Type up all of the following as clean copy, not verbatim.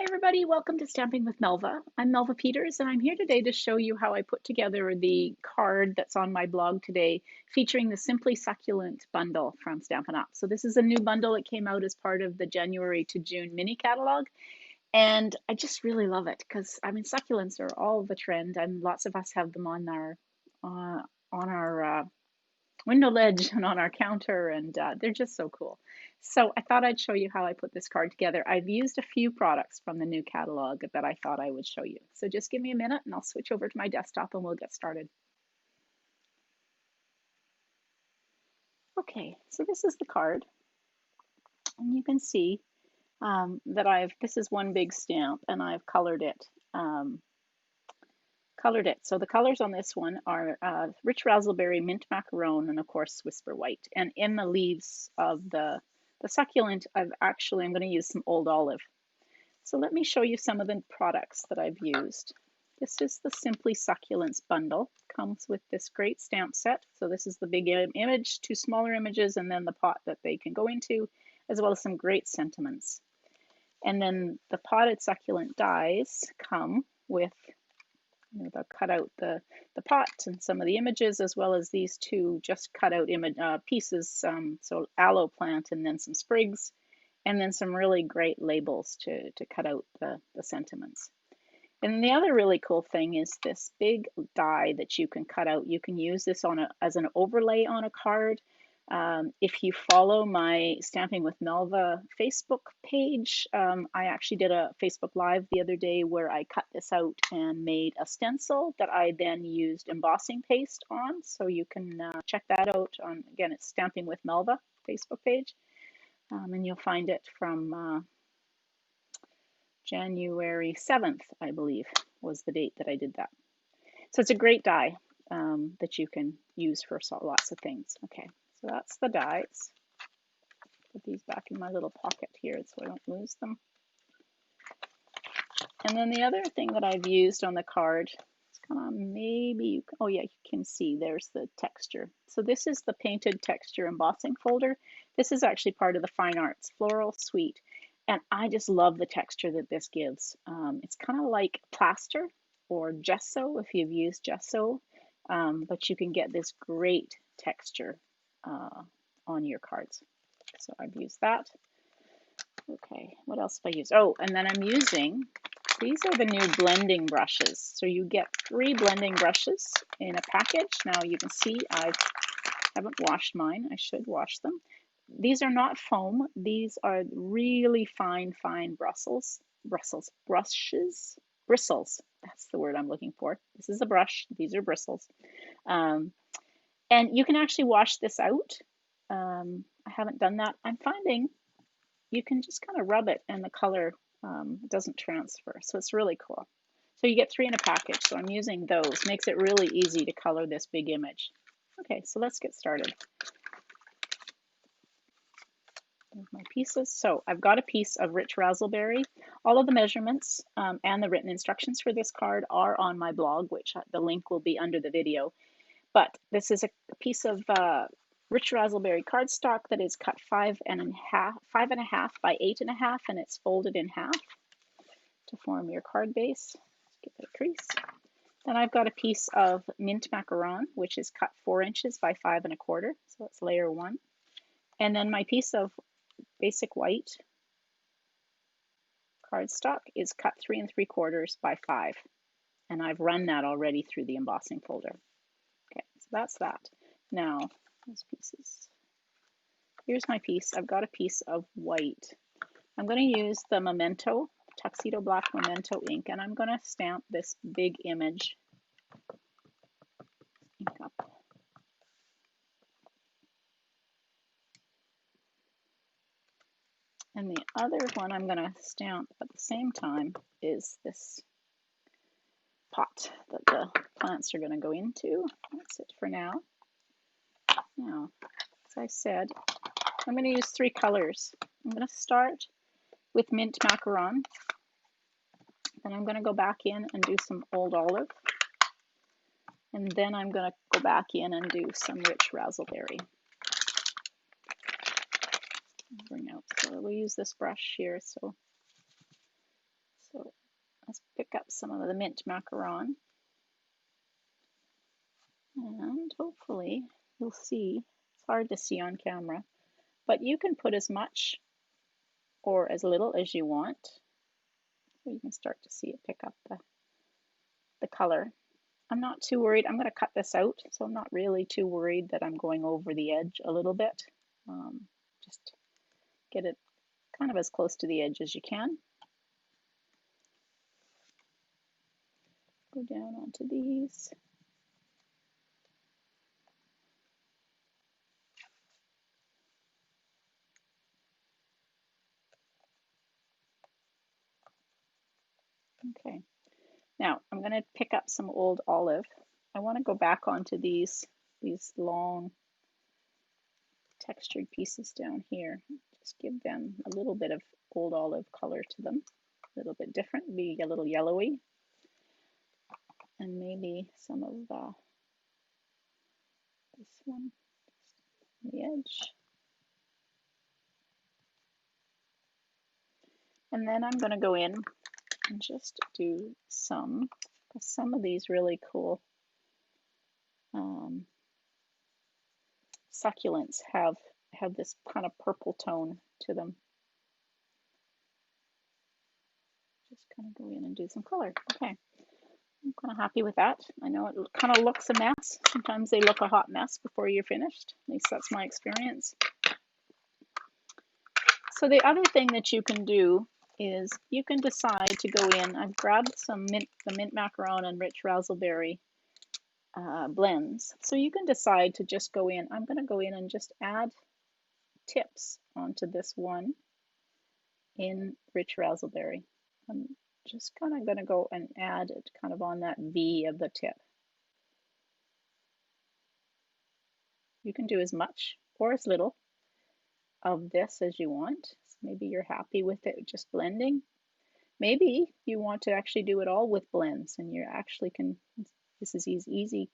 Everybody, welcome to Stamping with Melva. I'm Melva Peters and I'm here today to show you how I put together the card that's on my blog today featuring the Simply Succulent bundle from Stampin' Up. So this is a new bundle that came out as part of the January to June mini catalog, and I just really love it because I mean succulents are all the trend and lots of us have them on our window ledge and on our counter, and they're just so cool. So I thought I'd show you how I put this card together. I've used a few products from the new catalog that I thought I would show you. So just give me a minute and I'll switch over to my desktop and we'll get started. Okay, so this is the card, and you can see that this is one big stamp and I've colored it. So the colors on this one are Rich Raspberry, Mint Macaron, and of course Whisper White. And in the leaves of the succulent, I'm going to use some Old Olive. So let me show you some of the products that I've used. This is the Simply Succulents bundle. Comes with this great stamp set. So this is the big image, two smaller images, and then the pot that they can go into, as well as some great sentiments. And then the potted succulent dies come with, they'll cut out the pot and some of the images, as well as these two just cut out pieces, so aloe plant and then some sprigs, and then some really great labels to cut out the sentiments. And the other really cool thing is this big die that you can cut out. You can use this as an overlay on a card. If you follow my Stamping with Melva Facebook page, I actually did a Facebook Live the other day where I cut this out and made a stencil that I then used embossing paste on. So you can check that out on, again, it's Stamping with Melva Facebook page. And you'll find it from January 7th, I believe, was the date that I did that. So it's a great die that you can use for lots of things. Okay. So that's the dies. Put these back in my little pocket here so I don't lose them. And then the other thing that I've used on the card, it's kind of maybe, oh yeah, you can see there's the texture. So this is the painted texture embossing folder. This is actually part of the Fine Arts Floral Suite. And I just love the texture that this gives. It's kind of like plaster or gesso if you've used gesso, but you can get this great texture on your cards. So I've used that. Okay, what else have I used? Oh, and then I'm using, these are the new blending brushes. So you get 3 blending brushes in a package. Now you can see I haven't washed mine. I should wash them. These are not foam. These are really fine bristles. That's the word I'm looking for. This is a brush. These are bristles. And you can actually wash this out. I haven't done that. I'm finding you can just kind of rub it and the color doesn't transfer. So it's really cool. So you get 3 in a package. So I'm using those. Makes it really easy to color this big image. Okay, so let's get started. There's my pieces. So I've got a piece of Rich Raspberry. All of the measurements and the written instructions for this card are on my blog, which the link will be under the video. But this is a piece of Rich Raspberry cardstock that is cut 5.5 by 8.5, and it's folded in half to form your card base. Give it a crease. Then I've got a piece of Mint Macaron, which is cut 4 inches by 5 1/4. So that's layer 1. And then my piece of basic white cardstock is cut 3 3/4 by 5. And I've run that already through the embossing folder. Okay, so that's that. Now, those pieces. Here's my piece. I've got a piece of white. I'm going to use the Memento, Tuxedo Black Memento ink, and I'm going to stamp this big image ink up. And the other one I'm going to stamp at the same time is this pot that the plants are going to go into. That's it for now. Now, as I said, I'm going to use 3 colors. I'm going to start with Mint Macaron. Then I'm going to go back in and do some Old Olive. And then I'm going to go back in and do some Rich Raspberry. Bring out, so we'll use this brush here so Let's pick up some of the mint macaron, and hopefully you'll see. It's hard to see on camera, but you can put as much or as little as you want. So you can start to see it pick up the color. I'm not too worried. I'm going to cut this out, so I'm not really too worried that I'm going over the edge a little bit. Just get it kind of as close to the edge as you can. Go down onto these. Okay, now I'm going to pick up some old olive. I want to go back onto these long textured pieces down here. Just give them a little bit of old olive color to them, a little bit different, be a little yellowy, and maybe some of this one on the edge. And then I'm going to go in and just do some of these really cool succulents have this kind of purple tone to them. Just kind of go in and do some color. Okay, I'm kind of happy with that. I know it kind of looks a mess. Sometimes they look a hot mess before you're finished. At least that's my experience. So the other thing that you can do is you can decide to go in. I've grabbed some the mint macaron and rich raspberry blends. So you can decide to just go in. I'm going to go in and just add tips onto this one in rich raspberry. I'm just kind of going to go and add it kind of on that V of the tip. You can do as much or as little of this as you want. So maybe you're happy with it just blending. Maybe you want to actually do it all with blends, and you actually can. This is easy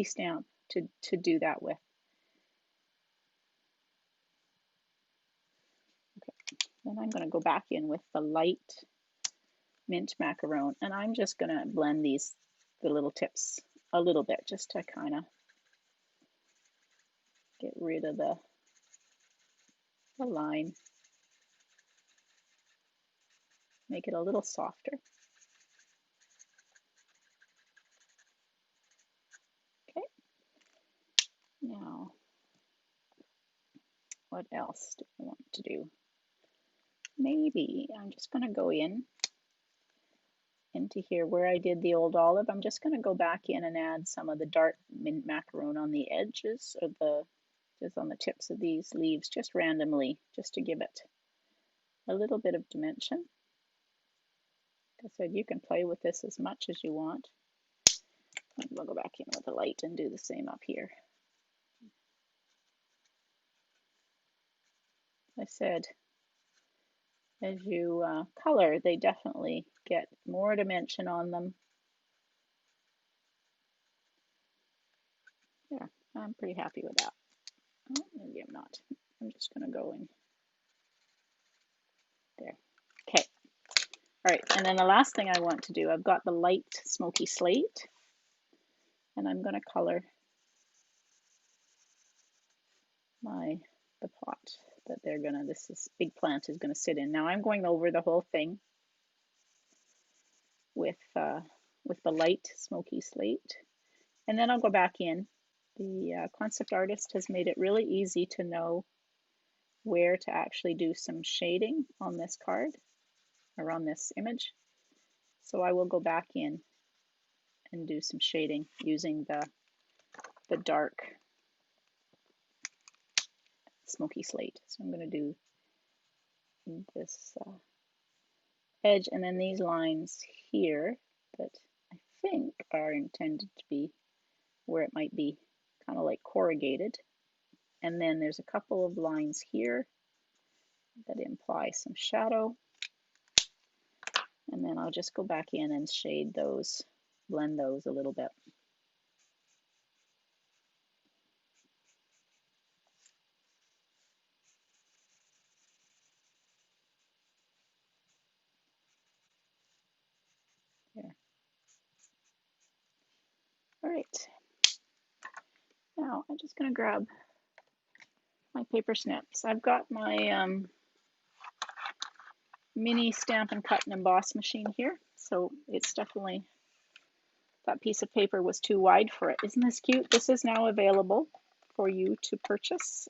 stamp to do that with. Okay, then I'm going to go back in with the light mint macaron, and I'm just going to blend the little tips a little bit, just to kind of get rid of the line, make it a little softer. Okay, now what else do I want to do? Maybe I'm just going to go into here where I did the old olive. I'm just going to go back in and add some of the dark mint macaron on the edges of just on the tips of these leaves, just randomly, just to give it a little bit of dimension. Like I said, you can play with this as much as you want. We'll go back in with the light and do the same up here. I said, as you color, they definitely get more dimension on them. Yeah, I'm pretty happy with that. Oh, maybe I'm not. I'm just going to go in there. Okay. All right, and then the last thing I want to do, I've got the light smoky slate, and I'm going to color the pot that this big plant is going to sit in. Now I'm going over the whole thing with the light smoky slate, and then I'll go back in. The concept artist has made it really easy to know where to actually do some shading on this card or on this image. So I will go back in and do some shading using the dark smoky slate. So I'm going to do this edge, and then these lines here that I think are intended to be where it might be kind of like corrugated. And then there's a couple of lines here that imply some shadow. And then I'll just go back in and shade those, blend those a little bit. right. Now I'm just going to grab my paper snips. I've got my mini Stampin' Cut and Emboss machine here, so it's definitely, that piece of paper was too wide for it. Isn't this cute? This is now available for you to purchase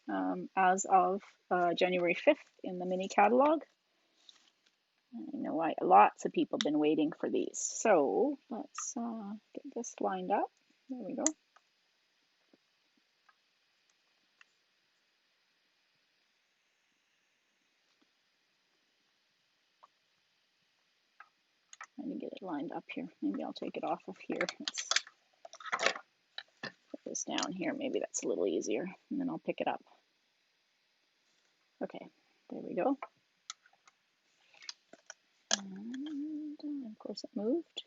as of January 5th in the mini catalog. I know lots of people have been waiting for these. So let's get this lined up. There we go. Let me get it lined up here. Maybe I'll take it off of here. Let's put this down here. Maybe that's a little easier, and then I'll pick it up. Okay, there we go. And of course it moved.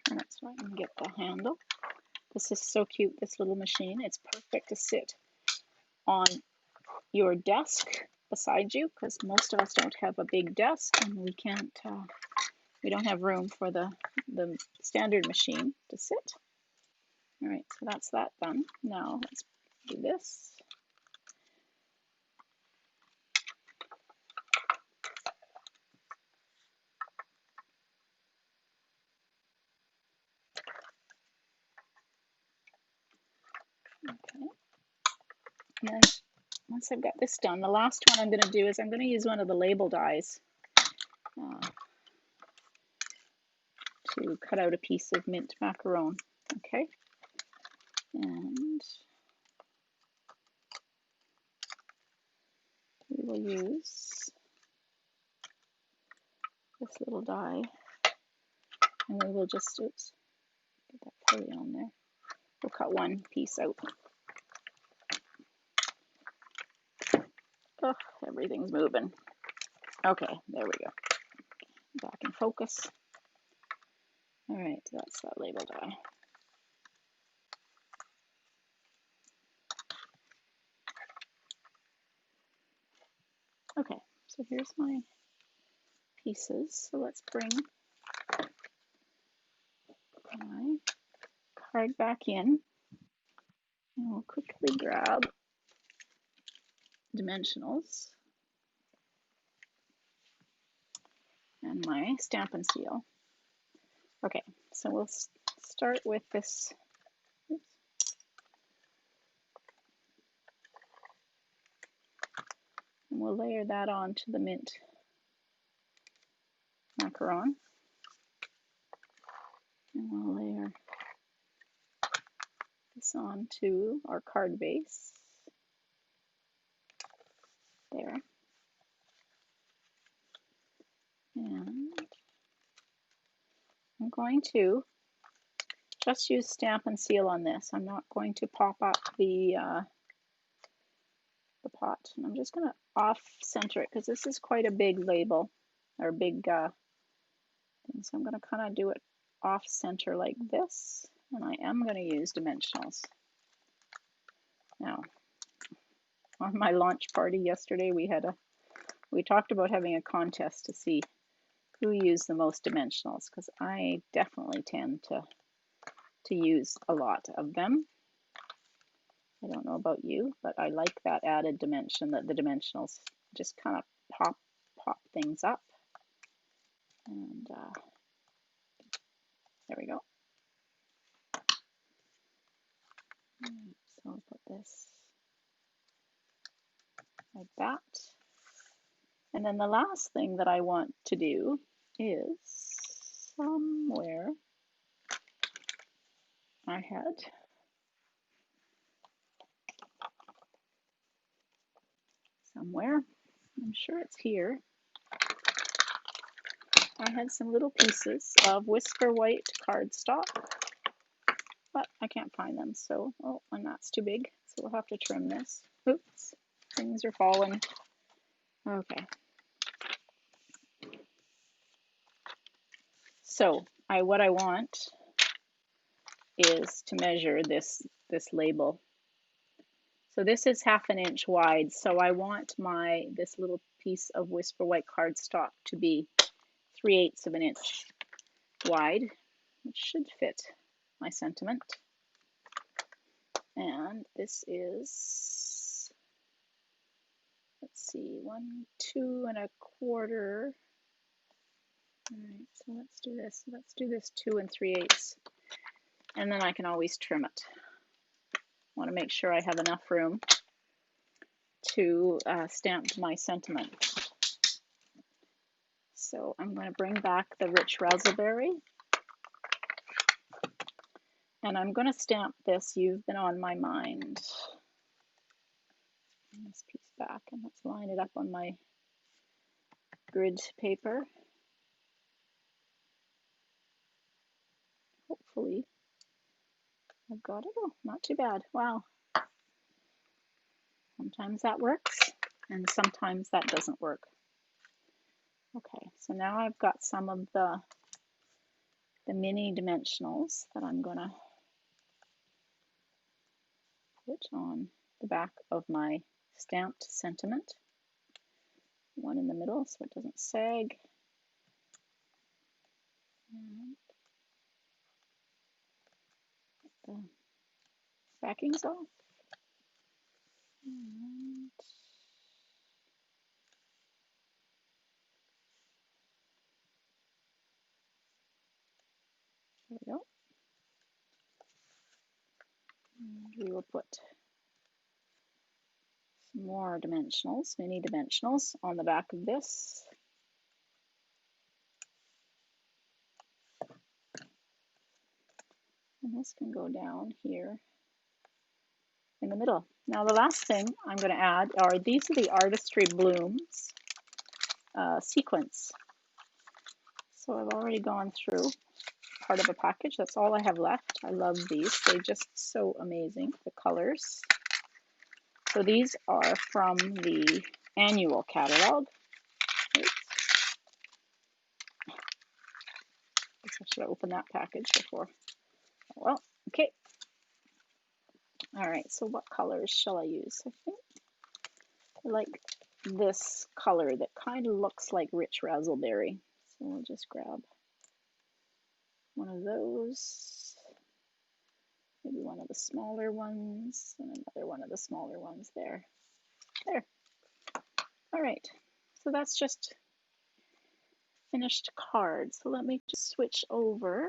Turn it so I can get the handle. This is so cute, this little machine. It's perfect to sit on your desk beside you, because most of us don't have a big desk and we don't have room for the standard machine to sit. All right, so that's that done. Now let's do this. Okay, and then once I've got this done, the last one I'm going to do is I'm going to use one of the label dies to cut out a piece of mint macaron. Okay, and we will use this little die, and we will just, oops, get that pulley on there. We'll cut one piece out. Oh, everything's moving. Okay, there we go. Back in focus. All right, that's that label die. Okay, so here's my pieces. So let's bring my card back in, and we'll quickly grab dimensionals and my Stampin' Seal. Okay, so we'll start with this. Oops. And we'll layer that onto the mint macaron. And we'll layer this onto our card base. There. And I'm going to just use Stampin' Seal on this. I'm not going to pop up the pot. And I'm just going to off-center it because this is quite a big label, or big thing. So I'm going to kind of do it off-center like this, and I am going to use dimensionals. Now, on my launch party yesterday, we talked about having a contest to see who used the most dimensionals, because I definitely tend to use a lot of them. I don't know about you, but I like that added dimension that the dimensionals just kind of pop things up. And there we go. So I'll put this like that. And then the last thing that I want to do is somewhere I had I'm sure it's here. I had some little pieces of Whisper White cardstock, but I can't find them. So, oh, and that's too big. So we'll have to trim this. Oops, things are falling. Okay. So what I want is to measure this label So this is 1/2 inch wide. So I want this little piece of Whisper White cardstock to be 3/8 of an inch wide, which should fit my sentiment. And this is, let's see, 1, 2 1/4. All right, so let's do this. Let's do this 2 3/8, and then I can always trim it. I want to make sure I have enough room to stamp my sentiment. So I'm going to bring back the rich raspberry, and I'm going to stamp this "You've Been on My Mind." Bring this piece back, and let's line it up on my grid paper. Hopefully I've got it. Oh, not too bad. Wow. Sometimes that works, and sometimes that doesn't work. Okay, so now I've got some of the mini dimensionals that I'm going to put on the back of my stamped sentiment. One in the middle so it doesn't sag. And the backings off. And there we go. And we will put some more dimensionals, mini dimensionals, on the back of this. And this can go down here in the middle. Now the last thing I'm going to add are, these are the Artistry Blooms sequins. So I've already gone through part of a package. That's all I have left. I love these. They're just so amazing, the colors. So these are from the annual catalog. Oops. I should have opened that package before. Well, okay. All right, so what colors shall I use? I think I like this color that kind of looks like rich raspberry. So we'll just grab one of those, maybe one of the smaller ones, and another one of the smaller ones there. There. All right, so that's just finished card. So let me just switch over.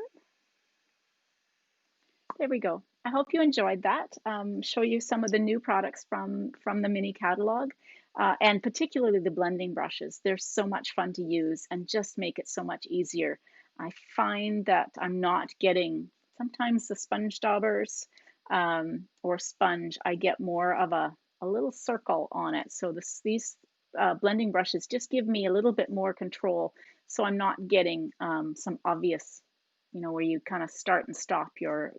There we go. I hope you enjoyed that. Show you some of the new products from the mini catalog, and particularly the blending brushes. They're so much fun to use and just make it so much easier. I find that I'm not getting, sometimes the sponge daubers or sponge, I get more of a little circle on it. So these blending brushes just give me a little bit more control, so I'm not getting some obvious, you know, where you kind of start and stop your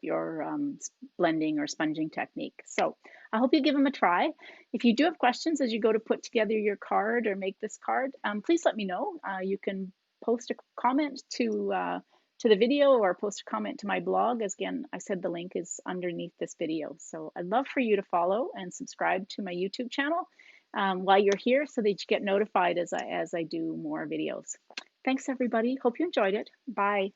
blending or sponging technique. So I hope you give them a try. If you do have questions as you go to put together your card or make this card, please let me know. You can post a comment to the video, or post a comment to my blog. As again, I said the link is underneath this video. So I'd love for you to follow and subscribe to my YouTube channel while you're here, so that you get notified as I do more videos. Thanks everybody. Hope you enjoyed it. Bye.